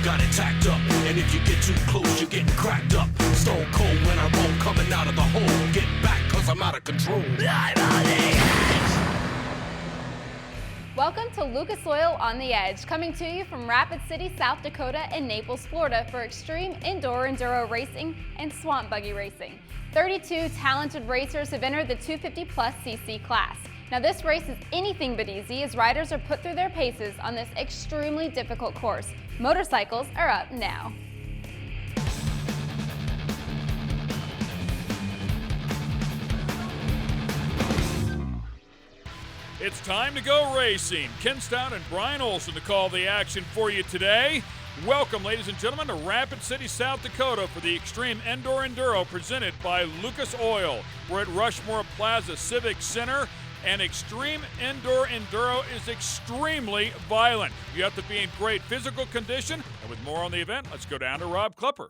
got it tacked up. And if you get too close, you're getting cracked up. Stone cold when I roll, coming out of the hole. Get back, cause I'm out of control. I'm on the edge. Welcome to Lucas Oil on the Edge, coming to you from Rapid City, South Dakota and Naples, Florida for extreme indoor enduro racing and swamp buggy racing. 32 talented racers have entered the 250 plus cc class. Now this race is anything but easy as riders are put through their paces on this extremely difficult course. Motorcycles are up now. It's time to go racing. Ken Stout and Brian Olson to call the action for you today. Welcome, ladies and gentlemen, to Rapid City, South Dakota for the Extreme Indoor Enduro presented by Lucas Oil. We're at Rushmore Plaza Civic Center, and Extreme Indoor Enduro is extremely violent. You have to be in great physical condition, and with more on the event, let's go down to Rob Klepper.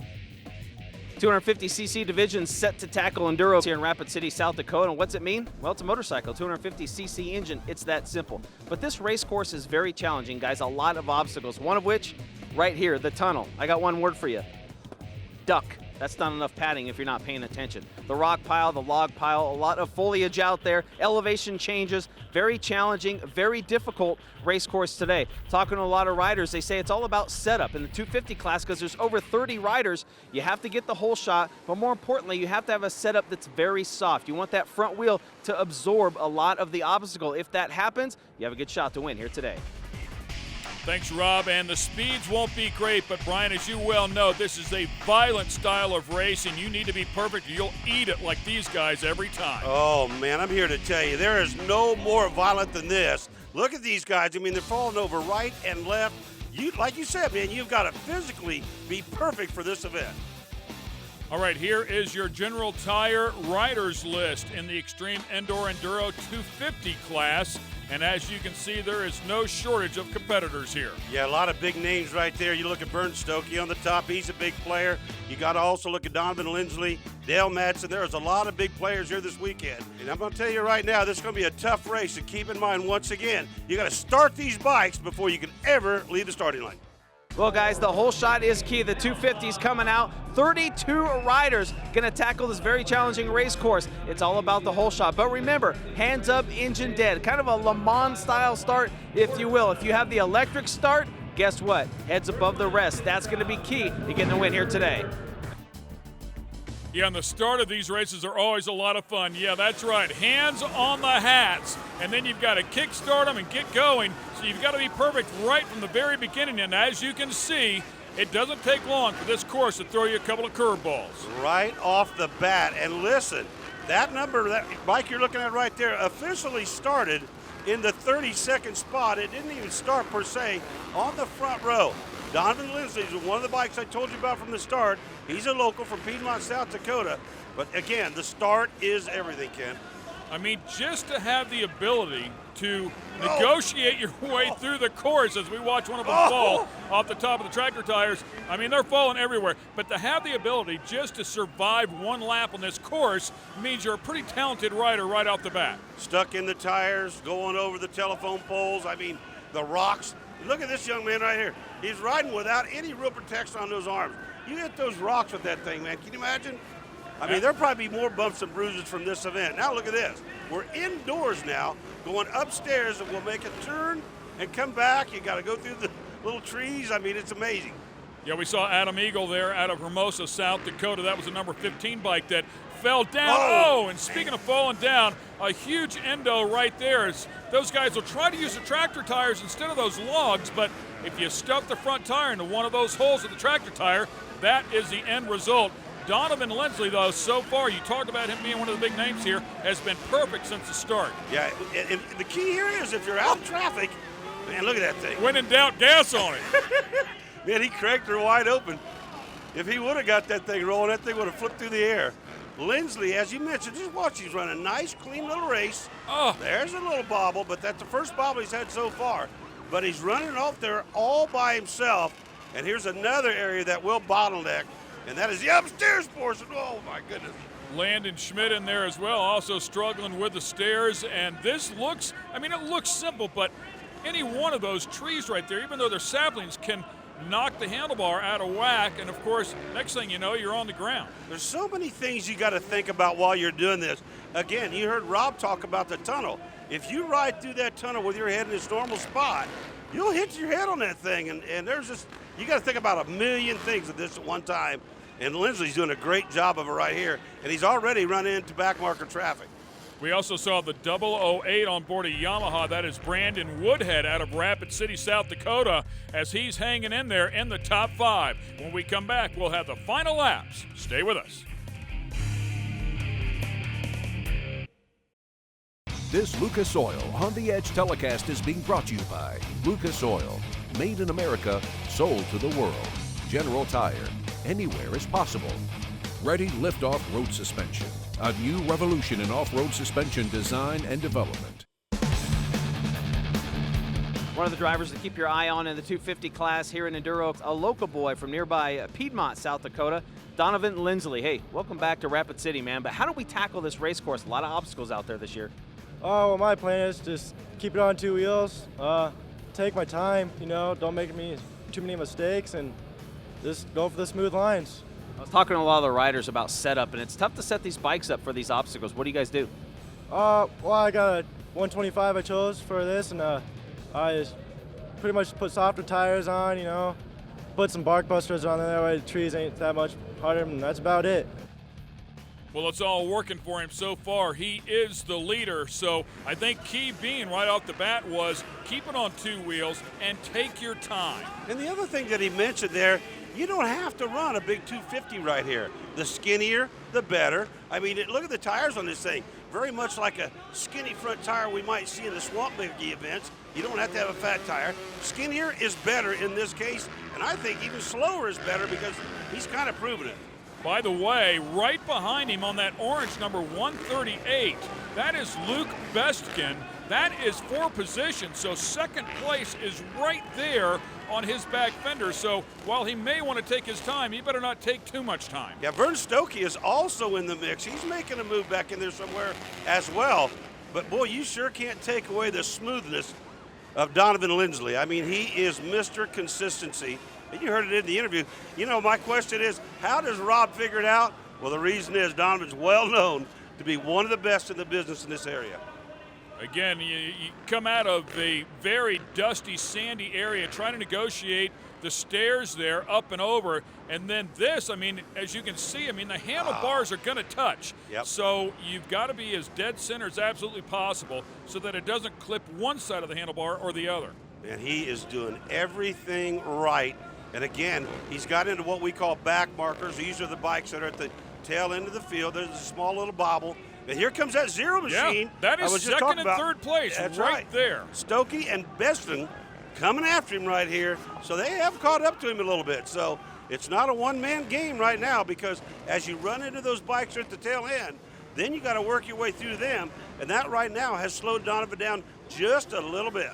250cc division set to tackle enduro here in Rapid City, South Dakota. And what's it mean? Well, it's a motorcycle, 250cc engine. It's that simple. But this race course is very challenging, guys. A lot of obstacles, one of which, right here, the tunnel. I got one word for you. Duck. That's not enough padding if you're not paying attention. The rock pile, the log pile, a lot of foliage out there, elevation changes, very challenging, very difficult race course today. Talking to a lot of riders, they say it's all about setup in the 250 class because there's over 30 riders. You have to get the whole shot, but more importantly, you have to have a setup that's very soft. You want that front wheel to absorb a lot of the obstacle. If that happens, you have a good shot to win here today. Thanks, Rob. And the speeds won't be great, but Brian, as you well know, this is a violent style of racing. You need to be perfect or you'll eat it like these guys every time. Oh, man, I'm here to tell you, there is no more violent than this. Look at these guys. I mean, they're falling over right and left. Like you said, man, you've got to physically be perfect for this event. All right, here is your General Tire riders list in the Extreme Indoor Enduro 250 class. And as you can see, there is no shortage of competitors here. Yeah, a lot of big names right there. You look at Bernd Stokey on the top. He's a big player. You got to also look at Donovan Lindsley, Dale Madsen. There's a lot of big players here this weekend. And I'm going to tell you right now, this is going to be a tough race. And keep in mind, once again, you got to start these bikes before you can ever leave the starting line. Well, guys, the whole shot is key. The 250's coming out. 32 riders going to tackle this very challenging race course. It's all about the whole shot. But remember, hands up, engine dead. Kind of a Le Mans style start, if you will. If you have the electric start, guess what? Heads above the rest. That's going to be key to getting the win here today. Yeah, and the start of these races are always a lot of fun. Yeah, that's right. Hands on the hats. And then you've got to kickstart them and get going. So you've got to be perfect right from the very beginning. And as you can see, it doesn't take long for this course to throw you a couple of curveballs. Right off the bat. And listen, that number, that bike you're looking at right there, officially started in the 32nd spot. It didn't even start, per se, on the front row. Donovan Lindsley is one of the bikes I told you about from the start. He's a local from Piedmont, South Dakota. But again, the start is everything, Ken. I mean, just to have the ability to negotiate your way through the course as we watch one of them fall off the top of the tractor tires. I mean, they're falling everywhere. But to have the ability just to survive one lap on this course means you're a pretty talented rider right off the bat. Stuck in the tires, going over the telephone poles. I mean, the rocks. Look at this young man right here. He's riding without any real protection on those arms. You hit those rocks with that thing, man. Can you imagine? I mean, there'll probably be more bumps and bruises from this event. Now look at this. We're indoors now, going upstairs, and we'll make a turn and come back. You got to go through the little trees. I mean, it's amazing. Yeah, we saw Adam Eagle there out of Hermosa, South Dakota. That was a number 15 bike that fell down. And speaking of falling down, a huge endo right there. Those guys will try to use the tractor tires instead of those logs, but if you stuff the front tire into one of those holes of the tractor tire, that is the end result. Donovan Lindsley, though, so far, you talked about him being one of the big names here, has been perfect since the start. Yeah, and the key here is if you're out in traffic, man, look at that thing. When in doubt, gas on it. Man, he cracked her wide open. If he would have got that thing rolling, that thing would have flipped through the air. Lindsley, as you mentioned, just watch, he's running a nice, clean little race. Oh. There's a little bobble, but that's the first bobble he's had so far. But he's running off there all by himself. And here's another area that will bottleneck, and that is the upstairs portion. Oh, my goodness. Landon Schmidt in there as well, also struggling with the stairs. And this looks, it looks simple, but any one of those trees right there, even though they're saplings, can knock the handlebar out of whack, and of course, next thing you know, you're on the ground. There's so many things you got to think about while you're doing this. Again, you heard Rob talk about the tunnel. If you ride through that tunnel with your head in its normal spot, you'll hit your head on that thing, and there's just, you got to think about a million things at this at one time, and Lindsley's doing a great job of it right here, and he's already run into backmarker traffic. We also saw the 008 on board a Yamaha. That is Brandon Woodhead out of Rapid City, South Dakota, as he's hanging in there in the top 5. When we come back, we'll have the final laps. Stay with us. This Lucas Oil On the Edge telecast is being brought to you by Lucas Oil. Made in America, sold to the world. General Tire. Anywhere is possible. Ready Liftoff Road Suspension. A new revolution in off-road suspension design and development. One of the drivers to keep your eye on in the 250 class here in Enduro, a local boy from nearby Piedmont, South Dakota, Donovan Lindsley. Hey, welcome back to Rapid City, man. But how do we tackle this race course? A lot of obstacles out there this year. Oh, well, my plan is just keep it on 2 wheels, take my time, you know, don't make too many mistakes, and just go for the smooth lines. I was talking to a lot of the riders about setup, and it's tough to set these bikes up for these obstacles. What do you guys do? Well, I got a 125 I chose for this, and I just pretty much put softer tires on, you know, put some bark busters on there, that way the trees ain't that much harder, and that's about it. Well, it's all working for him so far. He is the leader, so I think key being right off the bat was keep it on 2 wheels and take your time. And the other thing that he mentioned there, you don't have to run a big 250 right here. The skinnier, the better. I mean, look at the tires on this thing. Very much like a skinny front tire we might see in the Swamp Buggy events. You don't have to have a fat tire. Skinnier is better in this case, and I think even slower is better because he's kind of proven it. By the way, right behind him on that orange number 138, that is Luke Bestkin. That is 4 positions, so second place is right there on his back fender. So while he may want to take his time, he better not take too much time. Yeah, Vern Stokey is also in the mix. He's making a move back in there somewhere as well. But boy, you sure can't take away the smoothness of Donovan Lindsley. I mean, he is Mr. Consistency. And you heard it in the interview. You know, my question is, how does Rob figure it out? Well, the reason is Donovan's well known to be one of the best in the business in this area. Again, you come out of a very dusty, sandy area trying to negotiate the stairs there up and over. And then this, I mean, as you can see, I mean, the handlebars are going to touch. Yep. So you've got to be as dead center as absolutely possible so that it doesn't clip one side of the handlebar or the other. And he is doing everything right. And again, he's got into what we call back markers. These are the bikes that are at the tail end of the field. There's a small little bobble. And here comes that zero machine. Yeah, that is second and third place. That's right there. Stokey and Beston coming after him right here. So they have caught up to him a little bit. So it's not a one-man game right now, because as you run into those bikes at the tail end, then you got to work your way through them. And that right now has slowed Donovan down just a little bit.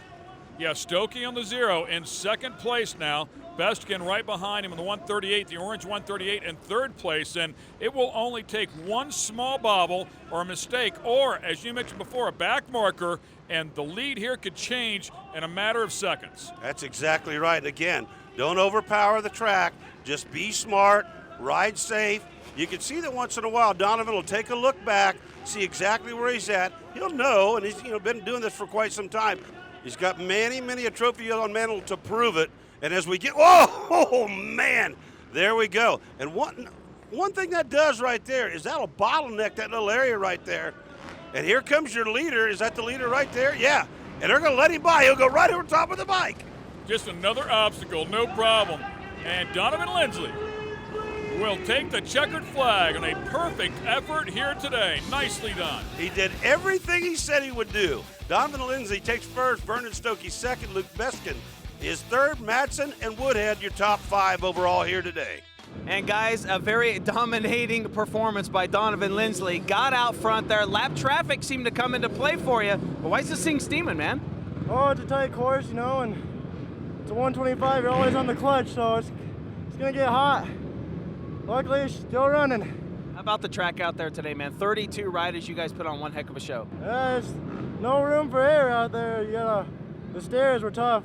Yeah, Stokey on the zero in second place now. Bestkin right behind him in the 138, the orange 138 in third place. And it will only take one small bobble or a mistake, or, as you mentioned before, a back marker, and the lead here could change in a matter of seconds. That's exactly right. And again, don't overpower the track. Just be smart, ride safe. You can see that once in a while Donovan will take a look back, see exactly where he's at. He'll know, and he's been doing this for quite some time. He's got many a trophy on mantle to prove it. And as we get, oh man, there we go. And one thing that does right there is that'll bottleneck that little area right there. And here comes your leader. Is that the leader right there? Yeah. And they're going to let him by. He'll go right over top of the bike. Just another obstacle, no problem. And Donovan Lindsley will take the checkered flag on a perfect effort here today. Nicely done. He did everything he said he would do. Donovan Lindsley takes first, Vernon Stokey second, Luke Beskin is third, Madsen and Woodhead your top 5 overall here today. And guys, a very dominating performance by Donovan Lindsley. Got out front there. Lap traffic seemed to come into play for you. But why is this thing steaming, man? Oh, it's a tight course, and it's a 125. You're always on the clutch, so it's gonna get hot. Luckily, it's still running. How about the track out there today, man? 32 riders. You guys put on one heck of a show. There's no room for error out there. The stairs were tough.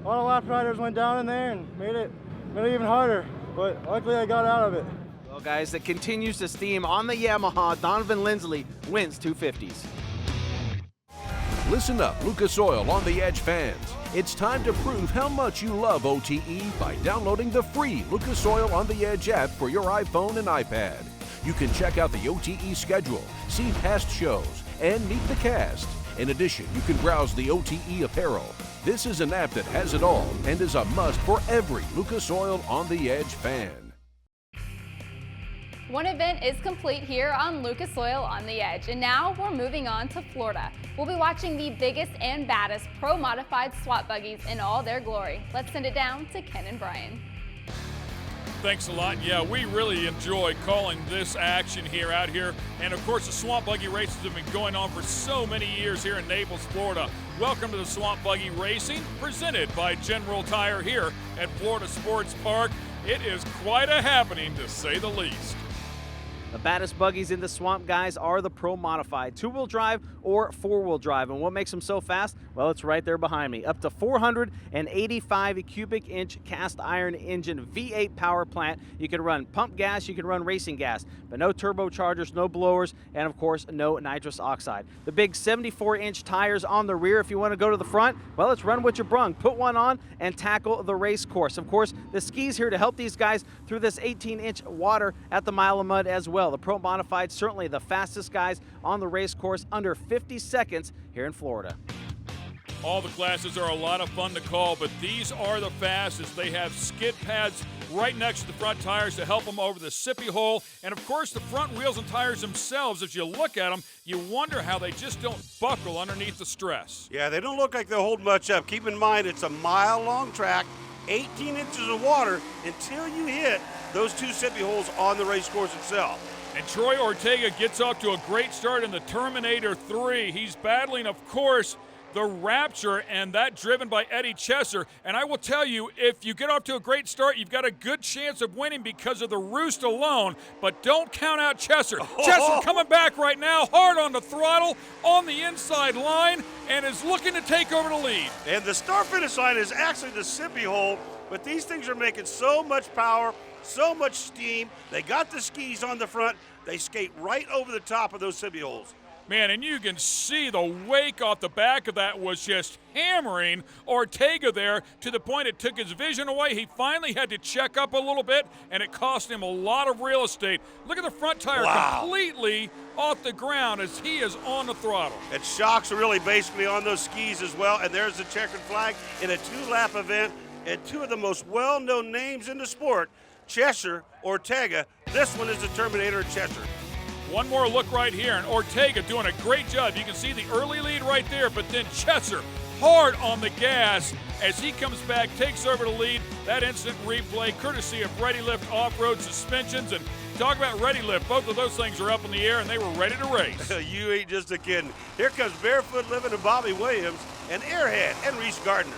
A lot of lap riders went down in there and made it made it even harder, but luckily I got out of it. Well, guys, that continues to steam on the Yamaha. Donovan Lindsley wins 250s. Listen up, Lucas Oil on the Edge fans. It's time to prove how much you love OTE by downloading the free Lucas Oil on the Edge app for your iPhone and iPad. You can check out the OTE schedule, see past shows, and meet the cast. In addition, you can browse the OTE apparel. This is an app that has it all and is a must for every Lucas Oil on the Edge fan. One event is complete here on Lucas Oil on the Edge, and now we're moving on to Florida. We'll be watching the biggest and baddest pro-modified swap buggies in all their glory. Let's send it down to Ken and Brian. Thanks a lot. Yeah, we really enjoy calling this action here out here. And of course, the Swamp Buggy races have been going on for so many years here in Naples, Florida. Welcome to the Swamp Buggy Racing, presented by General Tire here at Florida Sports Park. It is quite a happening, to say the least. The baddest buggies in the swamp, guys, are the Pro Modified, two-wheel drive or four-wheel drive. And what makes them so fast? Well, it's right there behind me. Up to 485 cubic inch cast iron engine V8 power plant. You can run pump gas, you can run racing gas, but no turbochargers, no blowers, and of course, no nitrous oxide. The big 74-inch tires on the rear. If you want to go to the front, well, it's run what you brung. Put one on and tackle the race course. Of course, the skis here to help these guys through this 18-inch water at the Mile of Mud as well. The Pro Modified, certainly the fastest guys on the race course, under 50 seconds here in Florida. All the classes are a lot of fun to call, but these are the fastest. They have skid pads right next to the front tires to help them over the sippy hole. And of course, the front wheels and tires themselves, as you look at them, you wonder how they just don't buckle underneath the stress. Yeah, they don't look like they'll hold much up. Keep in mind, it's a mile-long track, 18 inches of water until you hit those two sippy holes on the race course itself. And Troy Ortega gets off to a great start in the Terminator 3. He's battling, of course, the Rapture, and that driven by Eddie Chesser. And I will tell you, if you get off to a great start, you've got a good chance of winning because of the roost alone. But don't count out Chesser. Chesser coming back right now, hard on the throttle, on the inside line, and is looking to take over the lead. And the start-finish line is actually the sippy hole, but these things are making so much power, so much steam. They got the skis on the front. They skate right over the top of those sippy holes. Man, and you can see the wake off the back of that was just hammering Ortega there to the point it took his vision away. He finally had to check up a little bit, and it cost him a lot of real estate. Look at the front tire completely off the ground as he is on the throttle. And shocks are really basically on those skis as well. And there's the checkered flag in a two-lap event. And two of the most well-known names in the sport, Chesser, Ortega. This one is the Terminator Chesser. One more look right here, and Ortega doing a great job. You can see the early lead right there, but then Chesser hard on the gas as he comes back, takes over the lead. That instant replay, courtesy of Ready Lift Off-Road Suspensions. And talk about Ready Lift, both of those things are up in the air, and they were ready to race. You ain't just a kidding. Here comes Barefoot Living and Bobby Williams and Airhead and Reese Gardner.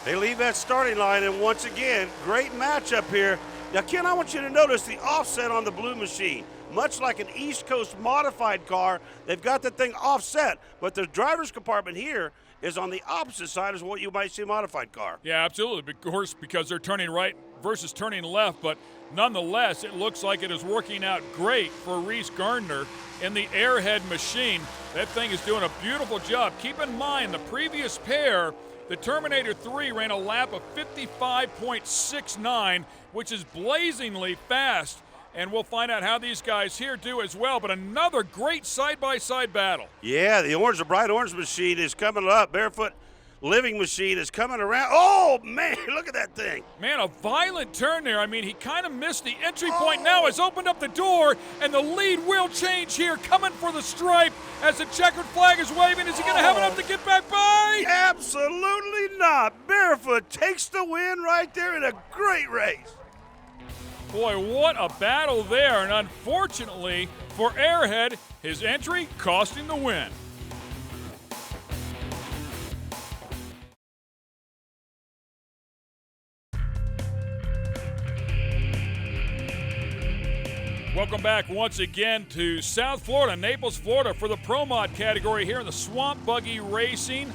They leave that starting line, and once again, great matchup here. Now, Ken, I want you to notice the offset on the blue machine. Much like an East Coast modified car, they've got the thing offset, but the driver's compartment here is on the opposite side as what you might see a modified car. Yeah, absolutely, of course, because they're turning right versus turning left, but nonetheless, it looks like it is working out great for Reese Gardner in the Airhead machine. That thing is doing a beautiful job. Keep in mind, the previous pair, the Terminator 3 ran a lap of 55.69, which is blazingly fast. And we'll find out how these guys here do as well. But another great side-by-side battle. Yeah, the bright orange machine is coming up. Barefoot Living machine is coming around. Oh, man, look at that thing. Man, a violent turn there. I mean, he kind of missed the entry point. Now has opened up the door, and the lead will change here, coming for the stripe as the checkered flag is waving. Is he going to have enough to get back by? Absolutely not. Barefoot takes the win right there in a great race. Boy, what a battle there, and unfortunately for Airhead, his entry cost him the win. Welcome back once again to South Florida, Naples, Florida, for the Pro Mod category here in the Swamp Buggy Racing.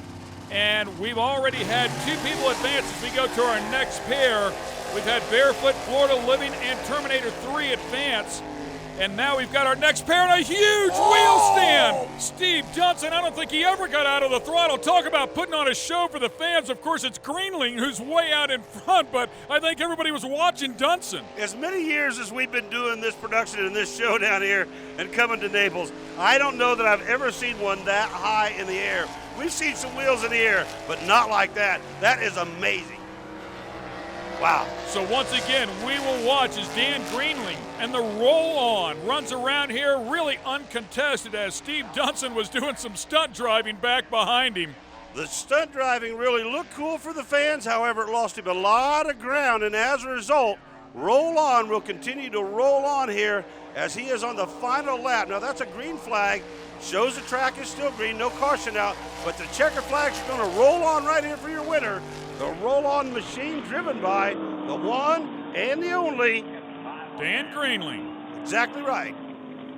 And we've already had 2 people advance as we go to our next pair. We've had Barefoot, Florida Living, and Terminator 3 advance. And now we've got our next pair and a huge wheel stand. Steve Johnson, I don't think he ever got out of the throttle. Talk about putting on a show for the fans. Of course, it's Greenling who's way out in front, but I think everybody was watching Dunson. As many years as we've been doing this production and this show down here and coming to Naples, I don't know that I've ever seen one that high in the air. We've seen some wheels in the air, but not like that. That is amazing. Wow. So once again, we will watch as Dan Greenling and the roll-on runs around here really uncontested as Steve Dunson was doing some stunt driving back behind him. The stunt driving really looked cool for the fans. However, it lost him a lot of ground, and as a result, roll-on will continue to roll on here as he is on the final lap. Now, that's a green flag. Shows the track is still green, no caution out, but the checker flag's going to roll on right here for your winner. The roll-on machine driven by the one and the only Dan Greenling. Exactly right.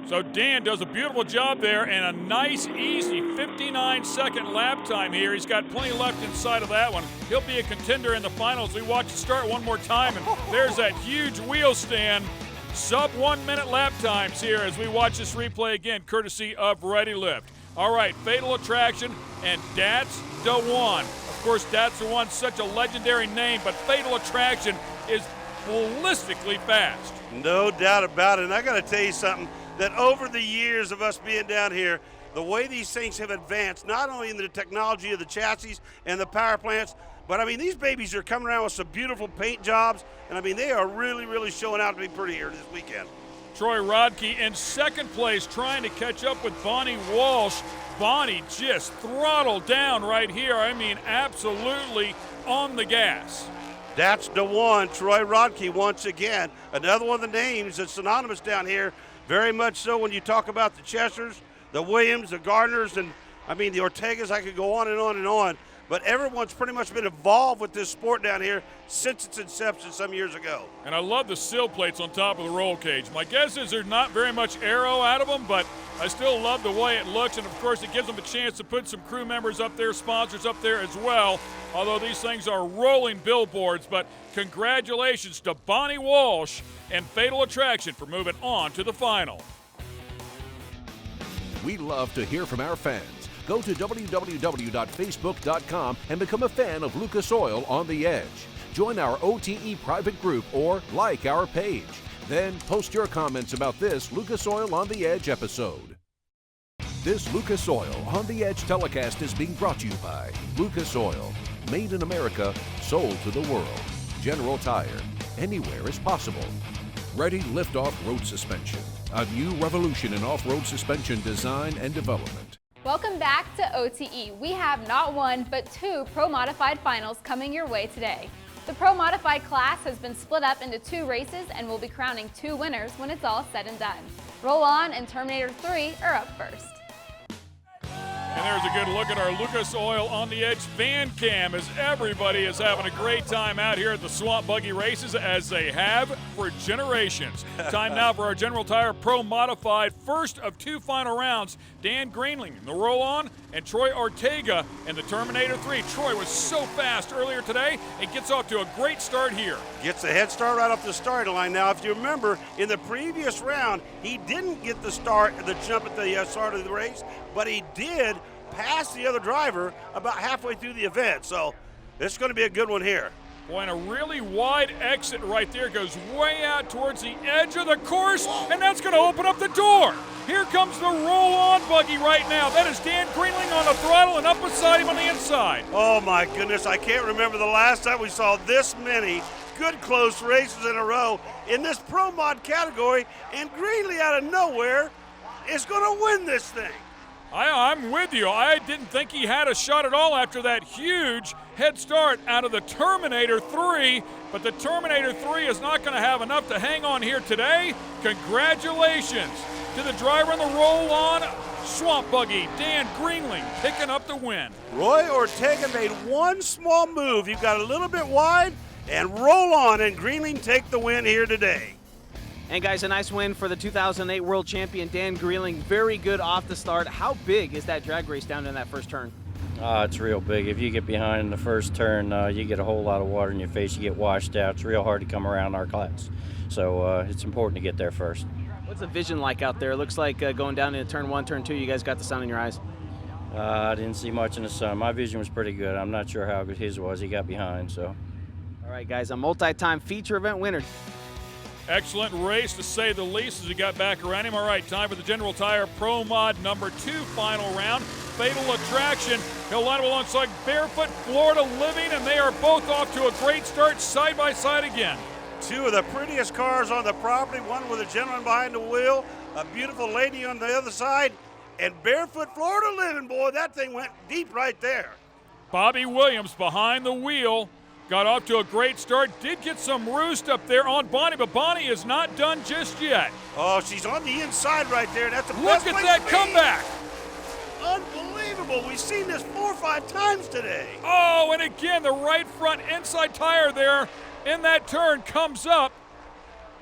So Dan does a beautiful job there and a nice, easy 59-second lap time here. He's got plenty left inside of that one. He'll be a contender in the finals. We watch it start one more time, and there's that huge wheel stand. Sub 1 minute lap times here as we watch this replay again, courtesy of Ready Lift. All right, Fatal Attraction and That's the One. Of course, That's the One, such a legendary name, but Fatal Attraction is ballistically fast. No doubt about it. And I got to tell you something, that over the years of us being down here, the way these things have advanced, not only in the technology of the chassis and the power plants, but I mean, these babies are coming around with some beautiful paint jobs, and I mean, they are really, really showing out to be pretty here this weekend. Troy Rodke in second place trying to catch up with Bonnie Walsh. Bonnie just throttled down right here. I mean, absolutely on the gas. That's the one, Troy Rodke once again. Another one of the names that's synonymous down here, very much so when you talk about the Chesters, the Williams, the Gardners, and I mean, the Ortegas. I could go on and on and on. But everyone's pretty much been involved with this sport down here since its inception some years ago. And I love the sill plates on top of the roll cage. My guess is there's not very much aero out of them, but I still love the way it looks. And, of course, it gives them a chance to put some crew members up there, sponsors up there as well, although these things are rolling billboards. But congratulations to Bonnie Walsh and Fatal Attraction for moving on to the final. We love to hear from our fans. Go to www.facebook.com and become a fan of Lucas Oil on the Edge. Join our OTE private group or like our page. Then post your comments about this Lucas Oil on the Edge episode. This Lucas Oil on the Edge telecast is being brought to you by Lucas Oil. Made in America, sold to the world. General Tire. Anywhere is possible. Ready Lift-Off Road Suspension. A new revolution in off-road suspension design and development. Welcome back to OTE. We have not one, but 2 Pro Modified finals coming your way today. The Pro Modified class has been split up into 2 races and will be crowning 2 winners when it's all said and done. Roll On and Terminator 3 are up first. And there's a good look at our Lucas Oil on the Edge fan cam as everybody is having a great time out here at the Swamp Buggy races as they have for generations. Time now for our General Tire Pro Modified first of 2 final rounds. Dan Greenling in the roll-on and Troy Ortega in the Terminator 3. Troy was so fast earlier today and gets off to a great start here. Gets a head start right off the starting line. Now, if you remember, in the previous round, he didn't get the jump at the start of the race, but he did pass the other driver about halfway through the event. So it's going to be a good one here. Boy, and a really wide exit right there goes way out towards the edge of the course, and that's going to open up the door. Here comes the roll-on buggy right now. That is Dan Greenling on the throttle and up beside him on the inside. Oh my goodness, I can't remember the last time we saw this many good close races in a row in this Pro Mod category, and Greenling out of nowhere is going to win this thing. I'm with you. I didn't think he had a shot at all after that huge head start out of the Terminator 3, but the Terminator 3 is not going to have enough to hang on here today. Congratulations to the driver in the roll-on Swamp Buggy, Dan Greenling, picking up the win. Roy Ortega made one small move. He got a little bit wide and roll on, and Greenling take the win here today. And guys, a nice win for the 2008 World Champion Dan Greenling. Very good off the start. How big is that drag race down in that first turn? It's real big. If you get behind in the first turn, you get a whole lot of water in your face. You get washed out. It's real hard to come around our class. So it's important to get there first. What's the vision like out there? It looks like going down into turn 1, turn 2, you guys got the sun in your eyes. I didn't see much in the sun. My vision was pretty good. I'm not sure how good his was. He got behind, so. All right, guys, a multi-time feature event winner. Excellent race, to say the least, as he got back around him. All right, time for the General Tire Pro Mod number 2 final round. Fatal Attraction. He'll line up alongside Barefoot Florida Living, and they are both off to a great start, side by side again. Two of the prettiest cars on the property, one with a gentleman behind the wheel, a beautiful lady on the other side, and Barefoot Florida Living, boy, that thing went deep right there. Bobby Williams behind the wheel. Got off to a great start. Did get some roost up there on Bonnie, but Bonnie is not done just yet. Oh, she's on the inside right there. That's the Look best at place that to be. comeback. Unbelievable. We've seen this 4 or 5 times today. Oh, and again, the right front inside tire there in that turn comes up.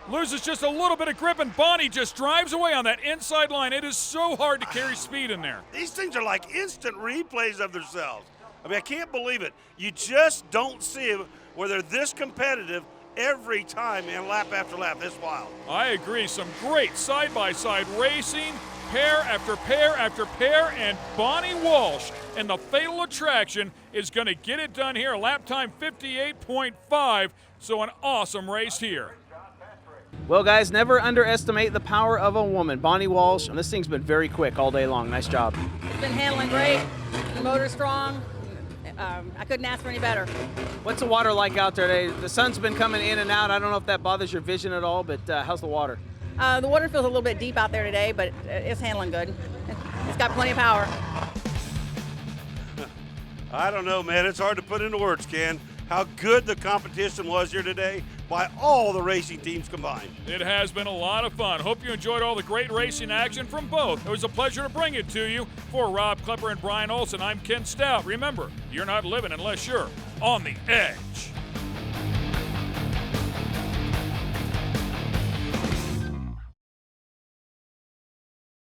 Loses just a little bit of grip, and Bonnie just drives away on that inside line. It is so hard to carry speed in there. These things are like instant replays of themselves. I mean, I can't believe it. You just don't see them where they're this competitive every time, man, lap after lap. This wild. I agree. Some great side-by-side racing, pair after pair after pair, and Bonnie Walsh and the Fatal Attraction is going to get it done here. Lap time 58.5, so an awesome race here. Well, guys, never underestimate the power of a woman. Bonnie Walsh, and this thing's been very quick all day long. Nice job. It's been handling great. The motor's strong. I couldn't ask for any better. What's the water like out there today? The sun's been coming in and out. I don't know if that bothers your vision at all, but how's the water? The water feels a little bit deep out there today, but it's handling good. It's got plenty of power. I don't know, man. It's hard to put into words, Ken, how good the competition was here today by all the racing teams combined. It has been a lot of fun. Hope you enjoyed all the great racing action from both. It was a pleasure to bring it to you. For Rob Klepper and Brian Olson, I'm Ken Stout. Remember, you're not living unless you're on the edge.